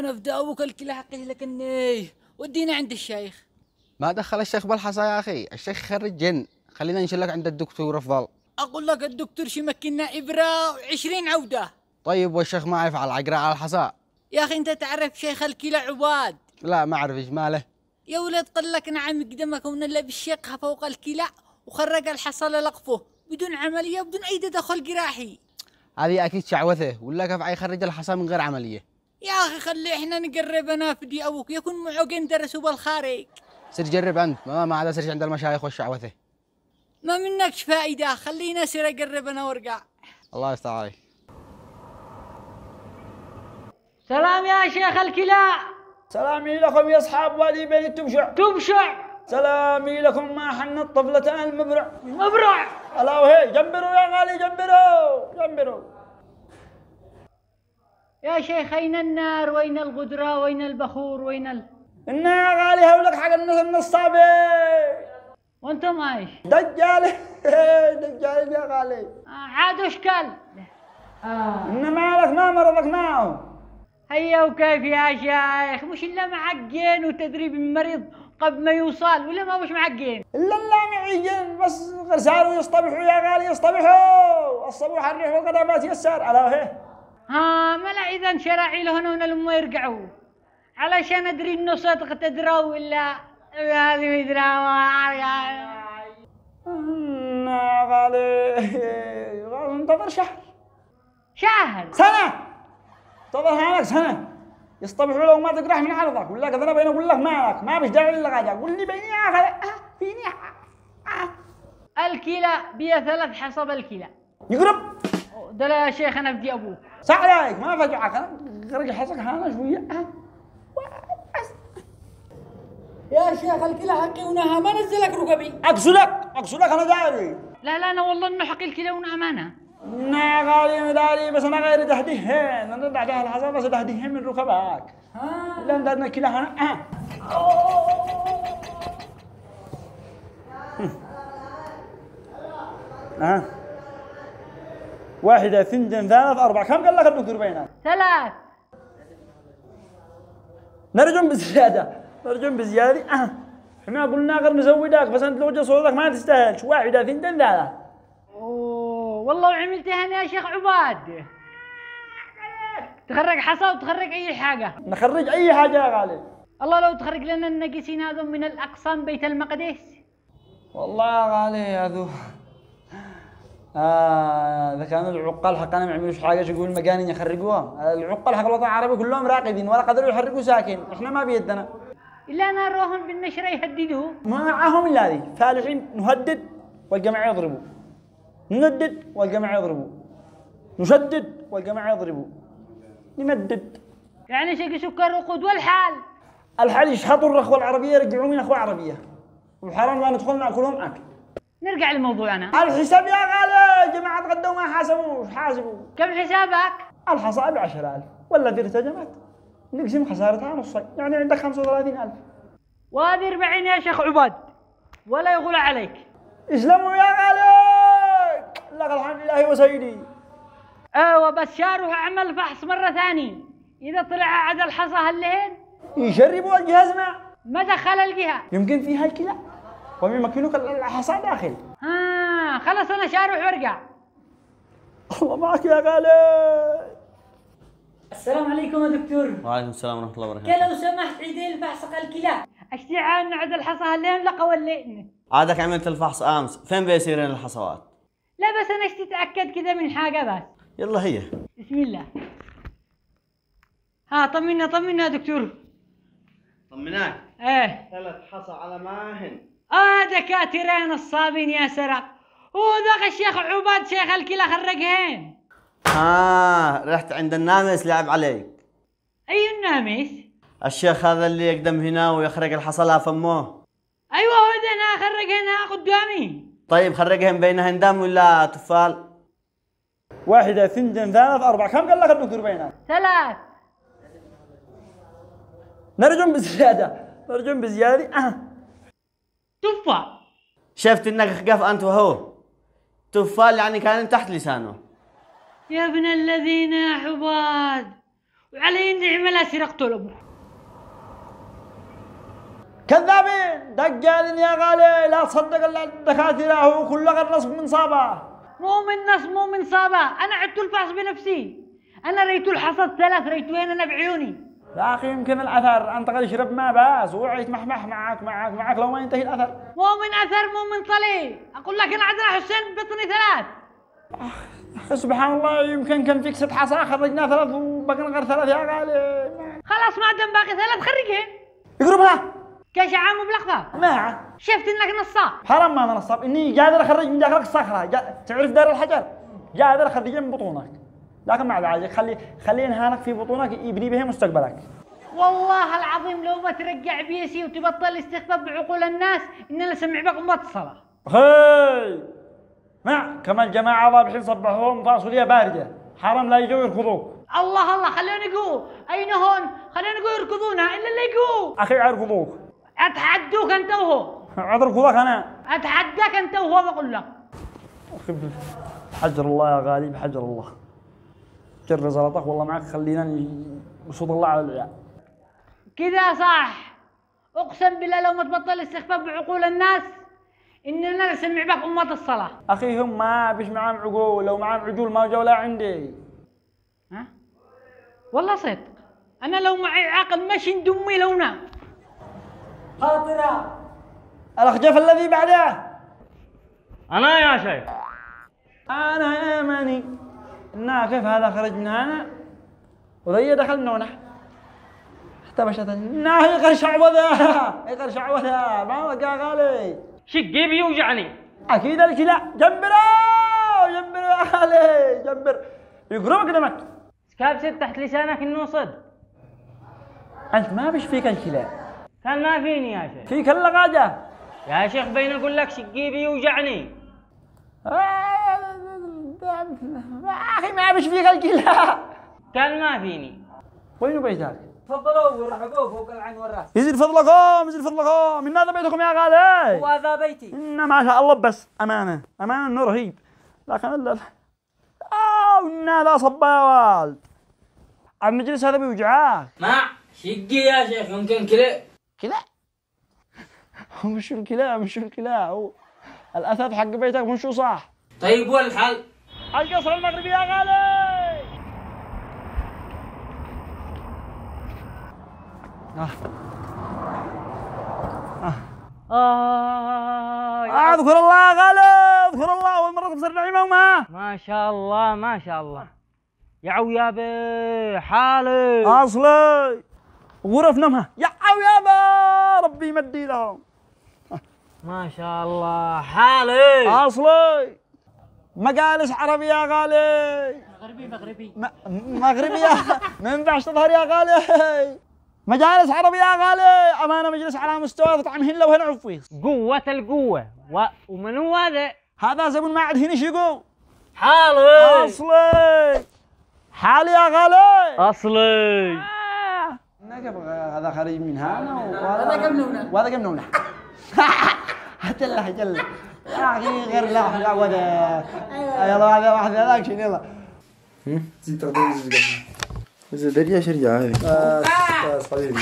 وانا افدى ابوك الكلى حقه لكني ودينا عند الشيخ. ما دخل الشيخ بالحصى يا اخي، الشيخ خرج جن، خلينا نشيلك عند الدكتور افضل. اقول لك الدكتور شمكنا ابره و20 عوده. طيب والشيخ ما يفعل عقراء على الحصى؟ يا اخي انت تعرف شيخ الكلى عباد؟ لا ما اعرف ايش ماله. يا ولد قال لك نعم قدمك ونلا بالشيخ فوق الكلى وخرج الحصى للقفه بدون عمليه بدون اي تدخل جراحي. هذه اكيد شعوذه، ولا كيف يخرج الحصى من غير عمليه؟ يا اخي خلي احنا نقرب انا فدي ابوك يكون معوقين درسوا بالخارج. سير جرب انت، ما عاد سير عند المشايخ والشعوذه. ما منكش فائده، خلينا سير اقرب انا وارجع. الله يستر عليك. سلام يا شيخ الكلى. سلامي لكم يا اصحاب وادي بين التبشع. تبشع. سلامي لكم ما حن الطفلة المبرع. مبرع. الا وهي جنبروا يا غالي، جنبروا. يا شيخ اين النار وين الغدرة وين البخور وين إن يا غالي هولك حق الناس النصابي. وانتم ايش؟ دجال يا غالي. عاد اشكال. إن مالك ما مرضكناهم. هيا وكيف يا شيخ؟ مش الا معقين وتدريب المريض قبل ما يوصل ولا ما مش معقين؟ إلا معيين بس غرسال ويصطبحوا يا غالي، يصطبحوا الصبوح الريح والقدامات يسار. ألا وهي ملا اذا شراعي لهنا لما يرجعوا علشان ادري انه صدق تدروا ولا لازم يدروا. يا غالي انتظر شهر سنة، انتظر هانك سنة يصطبحوا لو ما تقرح من عرضك ولا كذا. بيني اقول لك مالك ما بيش داعي الا غاجة، قول لي بيني يا اخي فيني. الكلى بيا 3 حسب الكلى يقرب ده يا شيخ انا بدي ابوك. صح عليك ما فجعك، انا خرج حصك هانا شوية. يا شيخ الكلى حقي ونها ما نزلك ركبي. اقصدك انا داري. لا انا والله انه حقي الكلى ونامانه. يا غالي داري بس انا غير تهديهن، انا بعدها الحصى بس تهديهن من ركبك. لا بدنا كلى هنا. واحدة 2 3 4 كم قال لك الدكتور بينات؟ 3. نرجم بزيادة. احنا قلنا غير نزودك بس انت لو جا صوتك ما تستاهلش. 1 2 3. والله وعملتها انا يا شيخ عباد. تخرج حصى وتخرج اي حاجة. نخرج اي حاجة يا غالي. الله لو تخرج لنا النقيسين هذول من الاقصام بيت المقدس. والله يا غالي هذو اذا كانوا العقال حقنا ما يعملوش حاجه يقول مجانين يخرجوها. العقال حق الوطن العربي كلهم راقدين ولا قدروا يحركوا ساكن، احنا ما بيدنا. الا انا نروهم بالنشره يهددوه. ما معاهم الا هذه فالحين نهدد والجماعه يضربوا، نندد والجماعه يضربوا، نشدد والجماعه يضربوا، نمدد. يعني شقي سكر وقود والحال. الحال يشحطوا الرخوه العربيه يرجعوا من اخوه عربيه، وحرام لا ندخل ناكلهم اكل. نرجع لموضوعنا. الحساب يا غالي جماعة تغدوا ما حاسبوا. كم حسابك؟ الحصائب 10,000 والذي ارتجمت نقسم خسارتها نصين، يعني عندك 35,000. وهذه 40 يا شيخ عباد ولا يغول عليك. اسلموا يا غالي لك الحمد لله وسيدي. ايوه بس شاروح اعمل فحص مرة ثانية، إذا طلع عاد الحصى هاللهن يشربوا الجهاز ما دخل الجهة يمكن فيها الكلى ويمكنوك الحصى داخل. خلاص انا شاروح وارجع. الله معك يا غالي. السلام عليكم يا دكتور. وعليكم السلام ورحمة الله وبركاته. لو سمحت عيدي الفحص الكلى. اشتعال عاد الحصى هاللين لقى ولين. عادك عملت الفحص امس، فين بيصيرين الحصوات؟ لا بس انا اشتي اتاكد كذا من حاجة بس. يلا هي. بسم الله. طمنا يا دكتور. طمناك. ايه 3 حصى على ماهن. دكاترين الصابين يا سرق. ذاك الشيخ عباد شيخ الكلى خرجهن. رحت عند النامس لعب عليك. اي النامس؟ الشيخ هذا اللي يقدم هنا ويخرج الحصى فمه. ايوه هو ده انا خرجهن قدامي. طيب خرجهم بينهن دم ولا تفال؟ 1 2 3 4 كم قال لك الدكتور بينات؟ 3. نرجم بزيادة. تفا. شفت انك خقف انت وهو. تفال يعني كان تحت لسانه. يا ابن الذين يا عباد وعليه نعملها سرقته لأبوه. كذابين دجالين يا غالي، لا تصدق الا الدكاتره، هو كله غير نصب من صابه. مو من نصب مو من صابة، أنا عدت الفحص بنفسي. أنا ريت الحصد 3 ريتوين أنا بعيوني. يا اخي يمكن الاثر، انت قد يشرب ماء بس وعي يتمحمح معك لو ما ينتهي الاثر. مو من أثر مو من طلي، أقول لك أنا عندنا حسين بطني 3. سبحان الله، يمكن كان فيك 6 حصى خرجنا 3 وبقينا غير 3 يا غالي. خلاص ما دام باقي 3 خرجهن. يقربها كاش عام بلقطة. ما شفت إنك نصاب. حرام ما انا نصاب، اني قادر اخرج من داخلك الصخره، تعرف دار الحجر، قادر اخرجها من بطونك، لكن مع ذلك خلي انهانك في بطونك يبني بها مستقبلك. والله العظيم لو ما ترجع بيسي وتبطل استخفاف بعقول الناس إننا نسمع بك أمة الصلاة. هاي مع كما الجماعه ضابحين صبحوهم فاصوليا بارده، حرام لا يجوا يركضوك. الله الله خلينا نقول أين هون؟ خلينا نقول يركضونها إلا اللي يقول. اخي يركضوك. أتحدوك أنت وهو. عاد ركضك انا. أتحداك أنت وهو بقول لك. اخي بحجر الله يا غالي، بحجر الله. جر زلطك والله معك، خلينا نصوت الله على العيال. كذا صح. أقسم بالله لو ما تبطل استخفاف بعقول الناس إننا نسمع بك أمة الصلاة. اخي هم ما بيش معاهم عقول، لو معاهم عقول ما جو لا عندي. ها؟ والله صدق. أنا لو معي عقل مش ندمي لونا. خاطرة الأخجف الذي بعده. أنا يا شيخ. أنا يا ماني الناكف هذا خرج من هنا وذي دخلنا نحن احتبشت الناهي يقر شعوذة ما لقى غالي. شقي بيوجعني. أكيد الكلى جنبروا يا غالي جنبر يقربك دمك. كابست تحت لسانك إنه صد. أنت ما بيش فيك الكلى. كان ما فيني يا شيخ. فيك اللقاجة يا شيخ بين أقول لك شقي بيوجعني. أخي ما بيش فيك الكلى. كان ما فيني. وين بيتك؟ تفضلوا ورحبوا فوق العين والراس. يزيد فضلكم من هذا بيتكم يا غالي؟ وهذا بيتي. إن ما شاء الله بس أمانة إنه رهيب، لكن إن هذا صبا يا والد. المجلس هذا بيوجعك. ما شقي يا شيخ يمكن كلا. مش الكلى هو الأثاث حق بيتك مش صح. طيب والحل؟ القصر المغربي يا غالي. اذكر الله يا غالي، اذكر الله، اول مرة تبصر نعيمة وما. ما شاء الله ما شاء الله. يا عويابي حالي. اصلي غرف نومها يا عويابي ربي يمدي لهم. ما شاء الله حالي. اصلي مجالس عربي يا غالي. مغربي ما ينفعش تظهر يا غالي. مجالس عربي يا غالي، امانه مجلس على مستوى طعمهن لو هنا عفيس. قوة القوة ومن هو هذا؟ هذا زبون ما عاد هنا شيقو. حالي. اصلي حالي يا غالي. اصلي. هذا خارج من هنا وهذا قمنونه جل يا اخي غير لا عوده. يلا هذا واحد هذاك شيء يلا. زين تقدر تزيد. بس دريا شرجع هذه. بس حبيبي.